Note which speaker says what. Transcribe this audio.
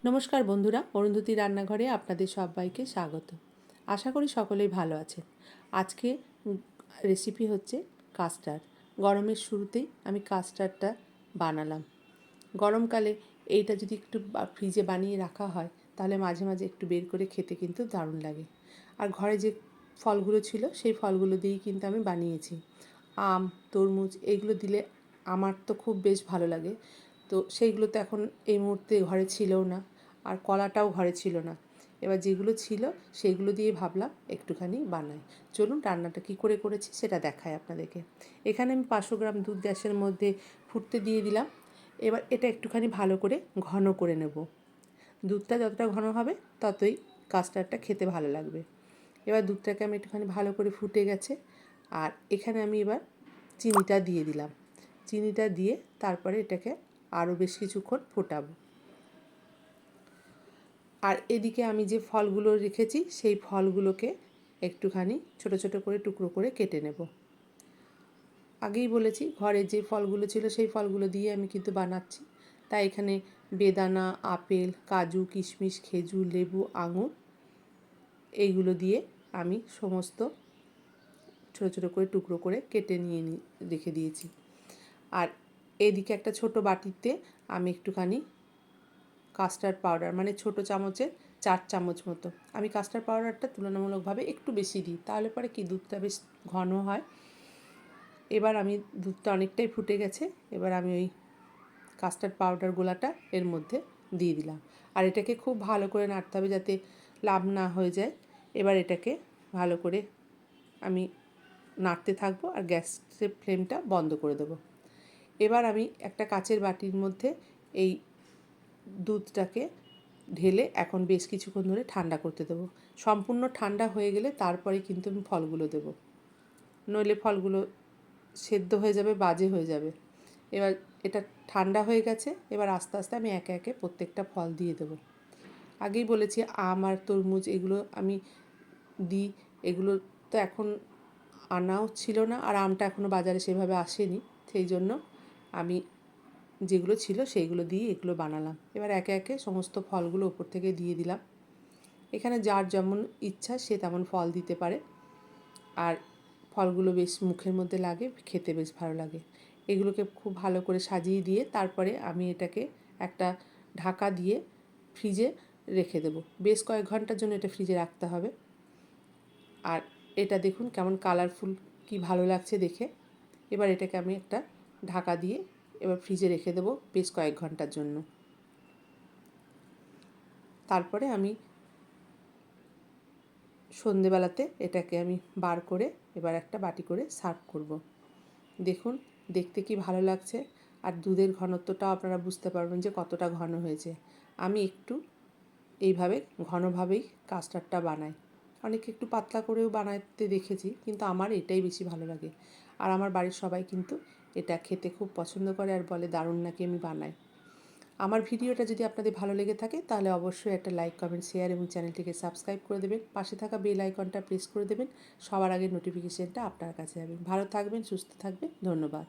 Speaker 1: নমস্কার বন্ধুরা, অরুন্ধতী রান্নাঘরে আপনাদের সবাইকে স্বাগত। আশা করি সকলেই ভালো আছেন। আজকে রেসিপি হচ্ছে কাস্টার্ড। গরমের শুরুতেই আমি কাস্টার্ডটা বানালাম। গরমকালে এইটা যদি একটু ফ্রিজে বানিয়ে রাখা হয় তাহলে মাঝে মাঝে একটু বের করে খেতে কিন্তু দারুণ লাগে। আর ঘরে যে ফলগুলো ছিল সেই ফলগুলো দিয়েই কিন্তু আমি বানিয়েছি। আম, তরমুজ এইগুলো দিলে আমার তো খুব বেশ ভালো লাগে। তো সেইগুলো তো এখন এই মুহূর্তে ঘরে ছিলও না, আর কলাটাও ঘরে ছিল না। এবার যেগুলো ছিল সেইগুলো দিয়ে ভাবলাম একটুখানি বানাই। চলুন রান্নাটা কী করে করেছি সেটা দেখাই আপনাদেরকে। এখানে আমি 500 গ্রাম দুধ গ্যাসের মধ্যে ফুটতে দিয়ে দিলাম। এবার এটা একটুখানি ভালো করে ঘন করে নেব। দুধটা যতটা ঘন হবে ততই কাস্টার্ডটা খেতে ভালো লাগবে। এবার দুধটাকে আমি একটুখানি ভালো করে ফুটে গেছে, আর এখানে আমি এবার চিনিটা দিয়ে দিলাম। চিনিটা দিয়ে তারপরে এটাকে আরও বেশ কিছুক্ষণ ফোটাবো। আর এদিকে আমি যে ফলগুলো রেখেছি সেই ফলগুলোকে একটুখানি ছোট ছোট করে টুকরো করে কেটে নেব। আগেই বলেছি ঘরে যে ফলগুলো ছিল সেই ফলগুলো দিয়ে আমি কিন্তু বানাচ্ছি। তাই এখানে বেদানা, আপেল, কাজু, কিশমিশ, খেজুর, লেবু, আঙুর এইগুলো দিয়ে আমি সমস্ত ছোটো ছোটো করে টুকরো করে কেটে রেখে দিয়েছি। আর এদিকে একটা ছোট বাটিতে আমি একটুখানি কাস্টার্ড পাউডার, মানে ছোটো চামচের 4 চামচ মতো আমি কাস্টার্ড পাউডারটা তুলনামূলকভাবে একটু বেশি দিই, তাহলে পরে কি দুধটা বেশ ঘন হয়। এবার আমি দুধটা অনেকটাই ফুটে গেছে, এবার আমি ওই কাস্টার্ড পাউডার গোলাটা এর মধ্যে দিয়ে দিলাম। আর এটাকে খুব ভালো করে নাড়তে হবে যাতে লাভ না হয়ে যায়। এবার এটাকে ভালো করে আমি নাড়তে থাকবো আর গ্যাসের ফ্লেমটা বন্ধ করে দেবো। এবার আমি একটা কাচের বাটির মধ্যে এই দুধটাকে ঢেলে এখন বেশ কিছুক্ষণ ধরে ঠান্ডা করতে দেবো। সম্পূর্ণ ঠান্ডা হয়ে গেলে তারপরে কিন্তু আমি ফলগুলো দেবো, নইলে ফলগুলো সেদ্ধ হয়ে যাবে, বাজে হয়ে যাবে। এবার এটা ঠান্ডা হয়ে গেছে, এবার আস্তে আস্তে আমি একে একে প্রত্যেকটা ফল দিয়ে দেবো। আগেই বলেছি আম আর তরমুজ এগুলো আমি দিই। এগুলো তো এখন আনাও ছিল না, আর আমটা এখনও বাজারে সেভাবে আসেনি, সেই জন্য আমি যেগুলো ছিল সেইগুলো দিয়ে এগুলো বানালাম। এবার একে একে সমস্ত ফলগুলো ওপর থেকে দিয়ে দিলাম। এখানে যার যেমন ইচ্ছা সে তেমন ফল দিতে পারে, আর ফলগুলো বেশ মুখের মধ্যে লাগে, খেতে বেশ ভালো লাগে। এগুলোকে খুব ভালো করে সাজিয়ে দিয়ে তারপরে আমি এটাকে একটা ঢাকা দিয়ে ফ্রিজে রেখে দেবো। বেশ কয়েক ঘন্টার জন্য এটা ফ্রিজে রাখতে হবে। আর এটা দেখুন কেমন কালারফুল, কি ভালো লাগছে দেখে। এবার এটাকে আমি একটা ঢাকা দিয়ে এবার ফ্রিজে রেখে দেবো বেশ কয়েক ঘন্টার জন্য। তারপরে আমি সন্ধেবেলাতে এটাকে আমি বার করে এবার একটা বাটি করে সার্ভ করব। দেখুন দেখতে কি ভালো লাগছে, আর দুধের ঘনত্বটাও আপনারা বুঝতে পারবেন যে কতটা ঘন হয়েছে। আমি একটু এইভাবে ঘনভাবেই কাস্টার্ডটা বানাই। অনেকে একটু পাতলা করেও বানাতে দেখেছি, কিন্তু আমার এটাই বেশি ভালো লাগে। আর আমার বাড়ির সবাই কিন্তু এটা খেতে খুব পছন্দ করে আর বলে দারুণ নাকি আমি বানাই। আমার ভিডিওটা যদি আপনাদের ভালো লেগে থাকে তাহলে অবশ্যই একটা লাইক, কমেন্ট, শেয়ার এবং চ্যানেলটিকে সাবস্ক্রাইব করে দেবেন। পাশে থাকা বেল আইকনটা প্রেস করে দেবেন, সবার আগে নোটিফিকেশানটা আপনার কাছে যাবে। ভালো থাকবেন, সুস্থ থাকবেন, ধন্যবাদ।